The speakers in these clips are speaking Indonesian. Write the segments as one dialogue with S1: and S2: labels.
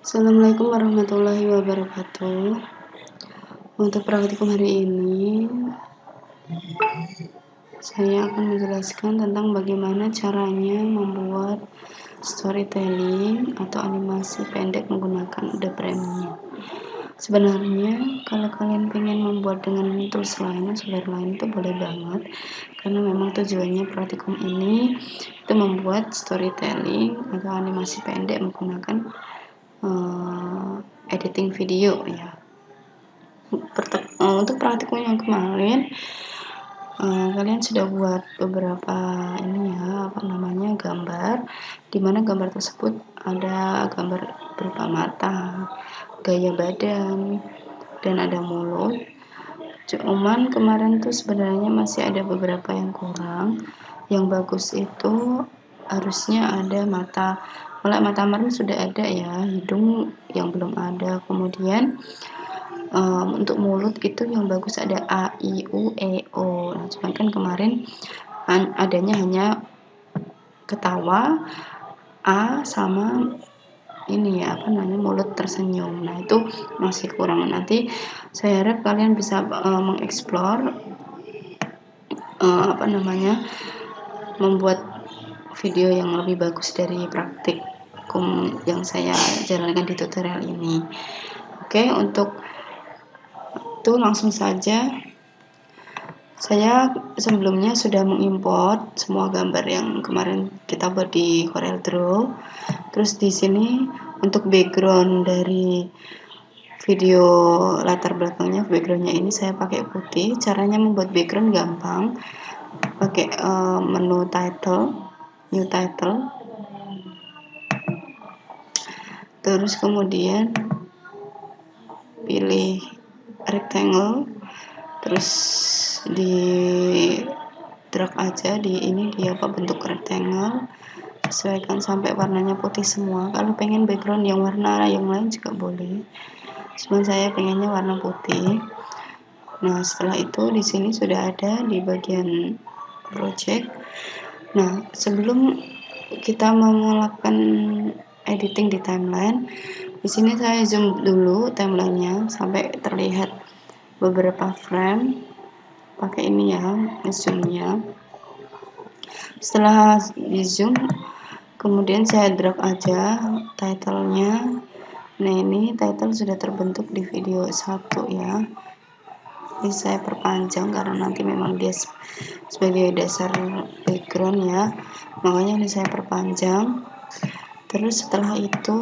S1: Assalamualaikum warahmatullahi wabarakatuh. Untuk praktikum hari ini, saya akan menjelaskan tentang bagaimana caranya membuat storytelling atau animasi pendek menggunakan Adobe Premiere. Sebenarnya kalau kalian pengen membuat dengan tools lain, software lain itu boleh banget, karena memang tujuannya praktikum ini itu membuat storytelling atau animasi pendek menggunakan editing video ya. Untuk praktikum yang kemarin kalian sudah buat beberapa gambar, dimana gambar tersebut ada gambar berupa mata, gaya badan, dan ada mulut. Cuman kemarin tuh sebenarnya masih ada beberapa yang kurang. Yang bagus itu harusnya ada mata. Mulai mata kemarin sudah ada ya, hidung yang belum ada. Kemudian untuk mulut itu yang bagus ada A, I, U, E, O. Nah, cuman kan kemarin adanya hanya ketawa, A sama ini ya mulut tersenyum. Nah, itu masih kurang. Nanti saya harap kalian bisa mengeksplor membuat video yang lebih bagus dari praktikum yang saya jalankan di tutorial ini. Oke, untuk itu langsung saja. Saya sebelumnya sudah mengimport semua gambar yang kemarin kita buat di CorelDRAW. Terus di sini untuk background dari video latar belakangnya, backgroundnya ini saya pakai putih. Caranya membuat background gampang. Pakai menu title, new title. Terus kemudian pilih rectangle. Terus di drag aja di bentuk rectangle, sesuaikan sampai warnanya putih semua. Kalau pengen background yang warna yang lain juga boleh, cuman saya pengennya warna putih. Nah, setelah itu di sini sudah ada di bagian project. Nah, sebelum kita melakukan editing di timeline, di sini saya zoom dulu timelinenya sampai terlihat beberapa frame, pakai ini ya zoomnya. Setelah di zoom, kemudian saya drag aja titlenya. Nah, ini title sudah terbentuk di video 1 ya. Ini saya perpanjang karena nanti memang dia sebagai dasar background ya, makanya ini saya perpanjang. Terus setelah itu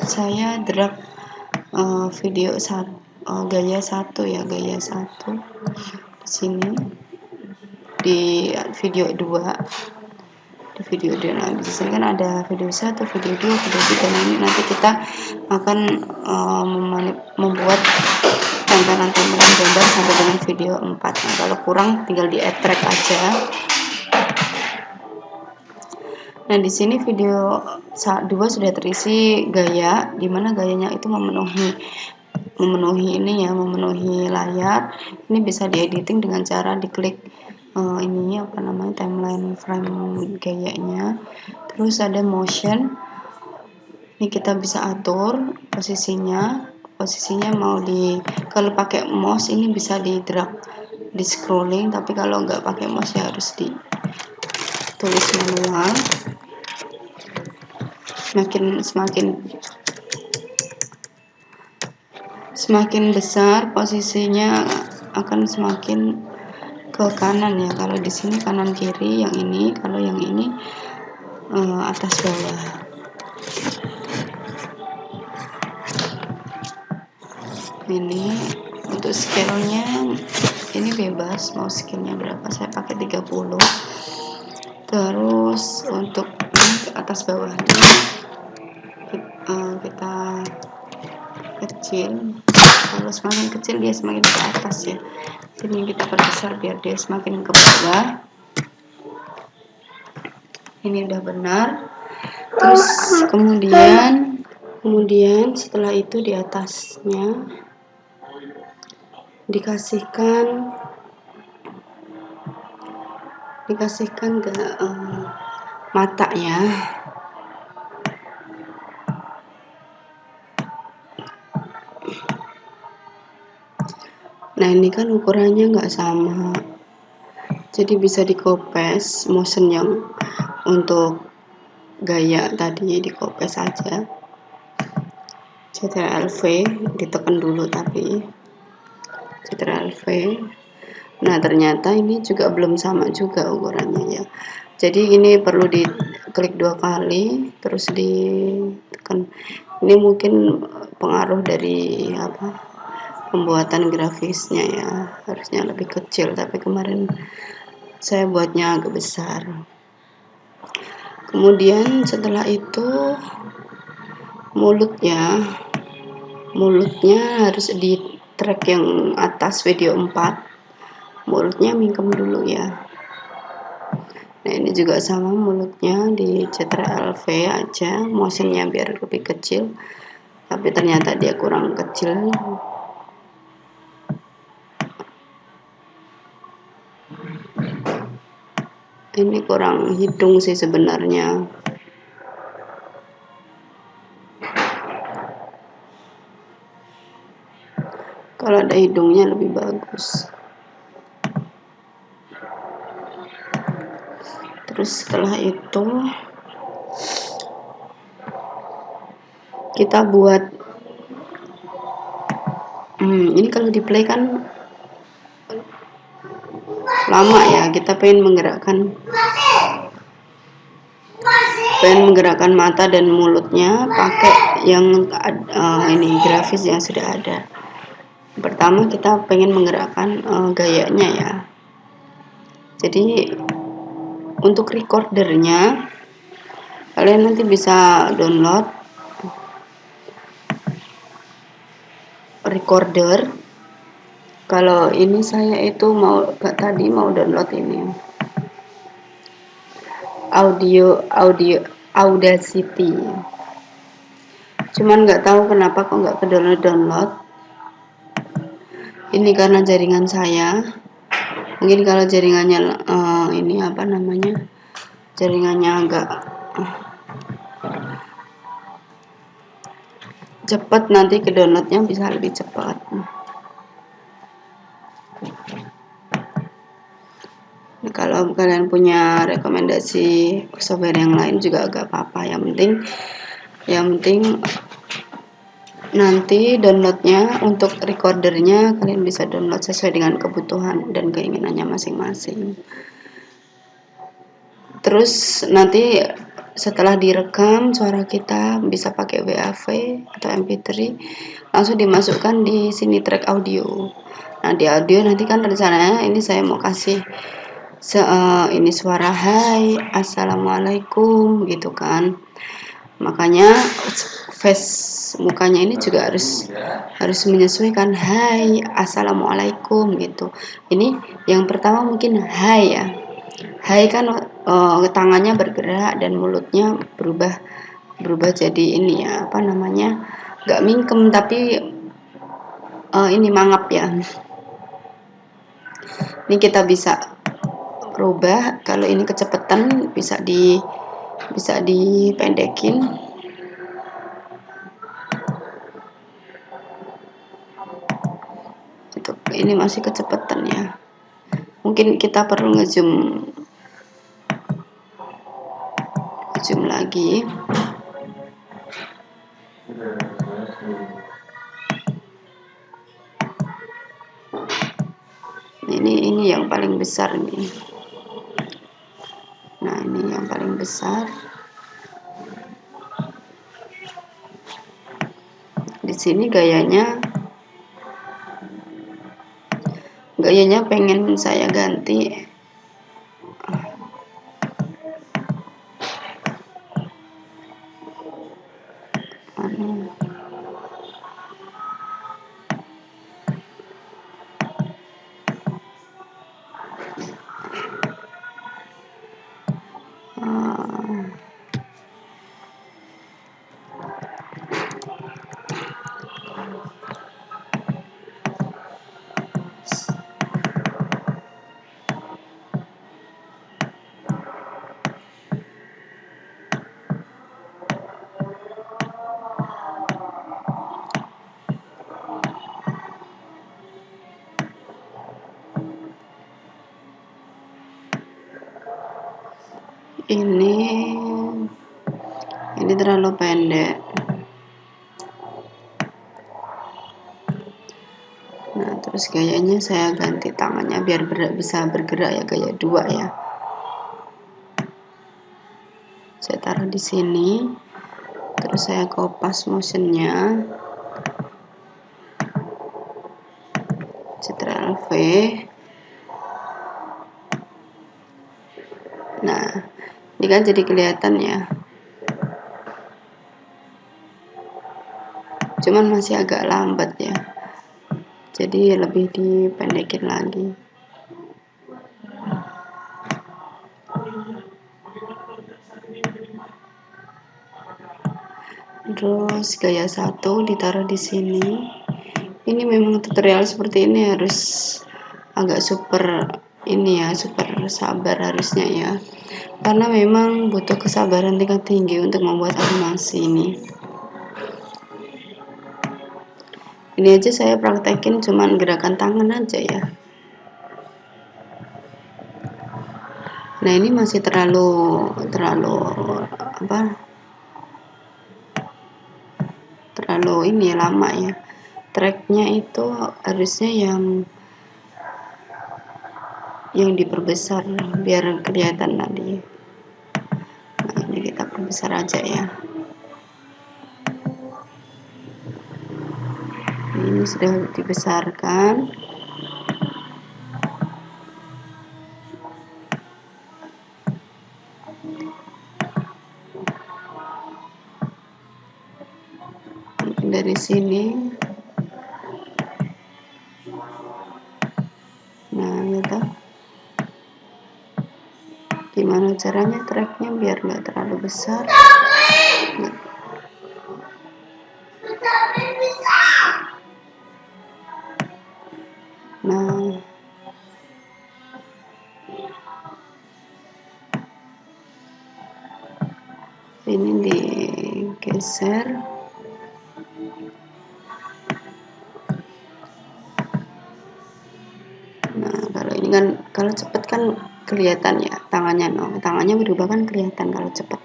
S1: saya drag video gaya 1 ya, gaya 1 di sini di video 2. Di video 2 nah di sini kan ada video 1, video 2, video 3. Nah, ini nanti kita akan membuat tampilan gambar sampai dengan video 4. Nah, kalau kurang tinggal di add track aja. Nah, di sini video 2 sudah terisi gaya, dimana gayanya itu memenuhi layar. Ini bisa diediting dengan cara diklik timeline frame gayanya. Terus ada motion. Ini kita bisa atur posisinya mau kalau pakai mouse ini bisa di drag, di scrolling, tapi kalau nggak pakai mouse ya harus ditulis manual. Semakin besar posisinya akan semakin ke kanan ya. Kalau di sini kanan kiri, yang ini kalau yang ini atas bawah. Ini untuk scale-nya ini bebas, mau scale-nya berapa, saya pakai 30. Terus untuk atas bawahnya kita kecil. Kalau semakin kecil dia semakin ke atas ya, ini kita perbesar biar dia semakin ke bawah. Ini udah benar. Terus kemudian setelah itu di atasnya dikasihkan ke mata ya. Nah ini kan ukurannya nggak sama, jadi bisa dikopes motion yang untuk gaya tadi, dikopes aja. Ctrl+V ditekan dulu, tapi Ctrl+V. Nah ternyata ini juga belum sama juga ukurannya ya, jadi ini perlu diklik 2 kali terus ditekan. Ini mungkin pengaruh dari pembuatan grafisnya ya, harusnya lebih kecil, tapi kemarin saya buatnya agak besar. Kemudian setelah itu mulutnya harus di track yang atas video 4, mulutnya mingkem dulu ya. Nah ini juga sama, mulutnya di Ctrl+V aja, motionnya biar lebih kecil, tapi ternyata dia kurang kecil. Ini kurang hidung sih sebenarnya. Kalau ada hidungnya lebih bagus. Terus setelah itu kita buat ini kalau di play kan lama ya, kita pengen menggerakkan mata dan mulutnya pakai yang ini grafis yang sudah ada. Pertama kita pengen menggerakkan gayanya ya. Jadi untuk recordernya kalian nanti bisa download recorder. Kalau ini saya itu tadi mau download ini Audacity, cuman nggak tahu kenapa kok nggak ke download. Ini karena jaringan saya, mungkin kalau jaringannya ini jaringannya agak cepat, nanti ke downloadnya bisa lebih cepat. Kalau kalian punya rekomendasi software yang lain juga agak apa-apa, yang penting nanti downloadnya untuk recordernya kalian bisa download sesuai dengan kebutuhan dan keinginannya masing-masing. Terus nanti setelah direkam suara kita bisa pakai WAV atau MP3, langsung dimasukkan di sini track audio. Nah di audio nanti kan rencananya ini saya mau kasih ini suara hai, assalamualaikum gitu kan. Makanya face mukanya ini juga harus menyesuaikan hai, assalamualaikum gitu. Ini yang pertama mungkin hai ya. Hai kan tangannya bergerak dan mulutnya berubah jadi ini ya, nggak mingkem tapi ini mangap ya. Ini kita bisa rubah, kalau ini kecepatan bisa dipendekin. Untuk ini masih kecepatan ya, mungkin kita perlu ngezoom lagi. Ini yang paling besar nih. Nah ini yang paling besar. Di sini gayanya pengen saya ganti. ini terlalu pendek. Nah, terus gayanya saya ganti tangannya biar bisa bergerak ya, gaya 2 ya. Saya taruh di sini, terus saya kopas motionnya, Ctrl V. Nah, ini kan jadi kelihatan ya, cuman masih agak lambat ya, jadi lebih dipendekin lagi. Terus gaya 1 ditaruh di sini. Ini memang tutorial seperti ini harus agak super ini ya, super sabar harusnya ya, karena memang butuh kesabaran tingkat tinggi untuk membuat animasi ini. Ini aja saya praktekin cuman gerakan tangan aja ya. Nah, ini masih terlalu ini lama ya. Tracknya itu harusnya yang diperbesar biar kelihatan tadi. Nah, ini kita perbesar aja ya. Ini sudah dibesarkan. Dari sini. Nah, gitu. Gimana caranya tracknya biar nggak terlalu besar. Nah, ini digeser. Nah, kalau ini kan, kalau cepet kan kelihatan ya tangannya berubah kan kelihatan kalau cepet.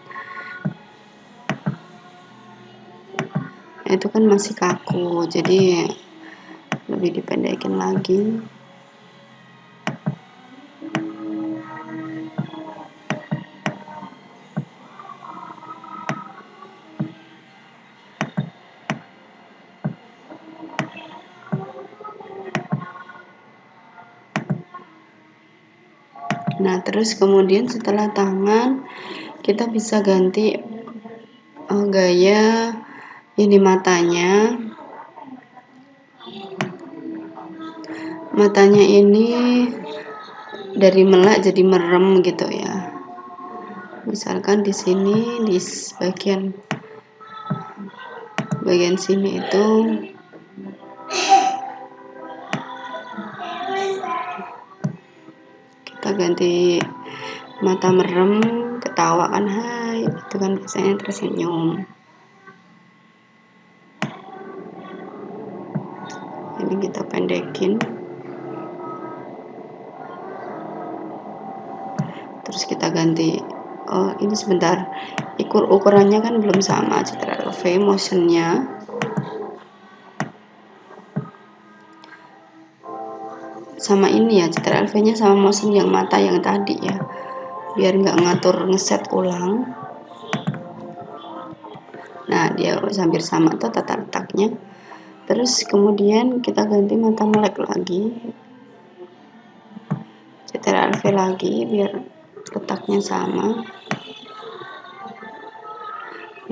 S1: Itu kan masih kaku, jadi lebih dipendekin lagi. Nah, terus kemudian setelah tangan kita bisa ganti gaya ini matanya ini dari melek jadi merem gitu ya. Misalkan di sini di bagian sini itu kita ganti mata merem, ketawa kan, hai, itu kan biasanya tersenyum. Ini kita pendekin. Terus kita ganti, oh ini sebentar, ukurannya kan belum sama, Ctrl V motionnya. Sama ini ya, Ctrl V nya sama motion yang mata yang tadi ya, biar nggak ngatur ngeset ulang. Nah, dia hampir sama tuh tata letaknya. Terus kemudian kita ganti mata melek lagi, Ctrl V lagi biar letaknya sama.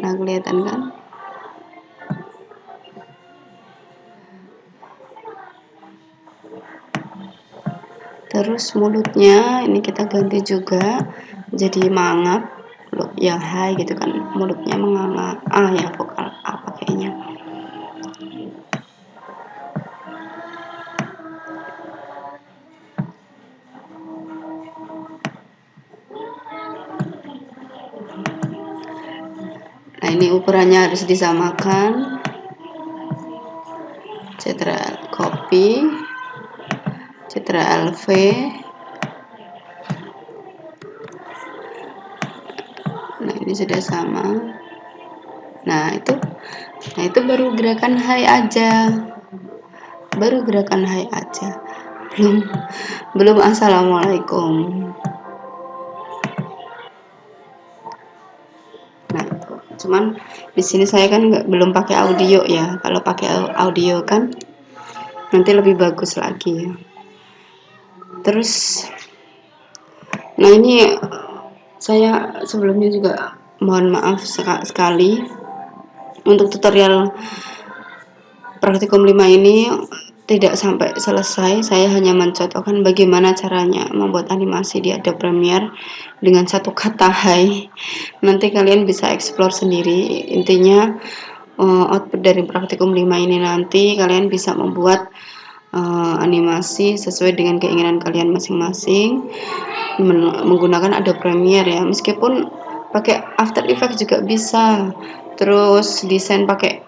S1: Nah, kelihatan kan? Terus mulutnya ini kita ganti juga jadi mangap, yang high gitu kan, mulutnya menganga, ya vokal apa kayaknya. Nah, ini ukurannya harus disamakan. Ctrl copy, Ctrl V, sudah sama. Nah itu baru gerakan hai aja, belum assalamualaikum. Nah itu, cuman di sini saya kan belum pakai audio ya. Kalau pakai audio kan nanti lebih bagus lagi ya. Terus nah ini saya sebelumnya juga mohon maaf sekali untuk tutorial praktikum 5 ini tidak sampai selesai. Saya hanya mencontohkan bagaimana caranya membuat animasi di Adobe Premiere dengan satu kata hai. Nanti kalian bisa explore sendiri. Intinya output dari praktikum 5 ini nanti kalian bisa membuat animasi sesuai dengan keinginan kalian masing-masing menggunakan Adobe Premiere ya. Meskipun pakai After Effects juga bisa, terus desain pakai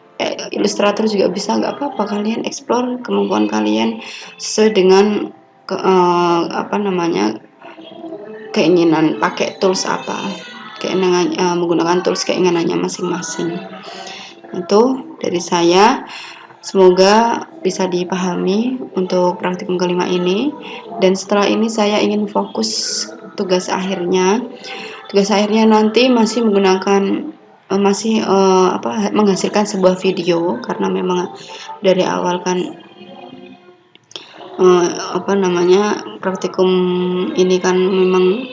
S1: Illustrator juga bisa, nggak apa-apa, kalian explore kemampuan kalian sesuai dengan keinginan pakai tools apa, menggunakan tools keinginannya masing-masing. Itu dari saya. Semoga bisa dipahami untuk praktikum kelima ini. Dan setelah ini saya ingin fokus tugas akhirnya. Tugas akhirnya nanti masih menggunakan menghasilkan sebuah video, karena memang dari awal kan praktikum ini kan memang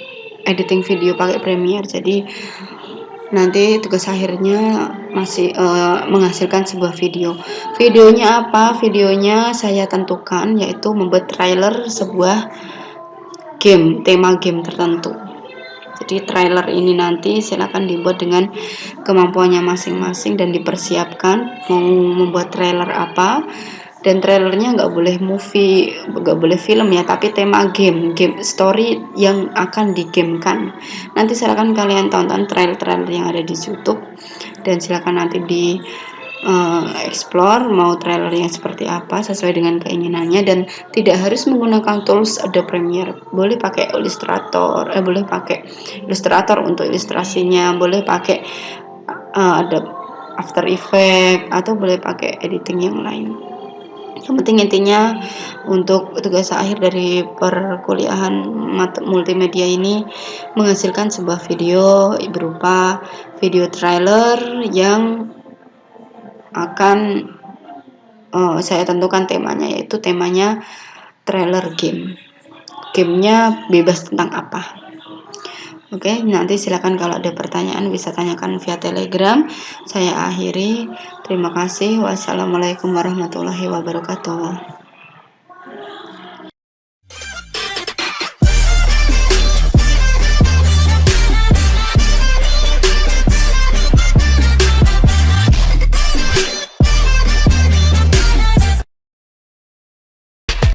S1: editing video pakai Premiere. Jadi nanti tugas akhirnya masih menghasilkan sebuah video. Videonya apa? Videonya saya tentukan, yaitu membuat trailer sebuah game, tema game tertentu. Jadi trailer ini nanti silakan dibuat dengan kemampuannya masing-masing dan dipersiapkan mau membuat trailer apa. Dan trailernya nggak boleh movie, nggak boleh film ya, tapi tema game story yang akan digamekan. Nanti silakan kalian tonton trailer yang ada di YouTube, dan silakan nanti di explore mau trailer yang seperti apa sesuai dengan keinginannya. Dan tidak harus menggunakan tools Adobe Premiere, boleh pakai Illustrator untuk ilustrasinya, boleh pakai Adobe After Effects, atau boleh pakai editing yang lain. Yang penting intinya untuk tugas akhir dari perkuliahan multimedia ini menghasilkan sebuah video berupa video trailer yang akan saya tentukan temanya, yaitu temanya trailer game. Gamenya bebas tentang apa. Oke, nanti silakan kalau ada pertanyaan bisa tanyakan via Telegram. Saya akhiri. Terima kasih. Wassalamualaikum warahmatullahi wabarakatuh.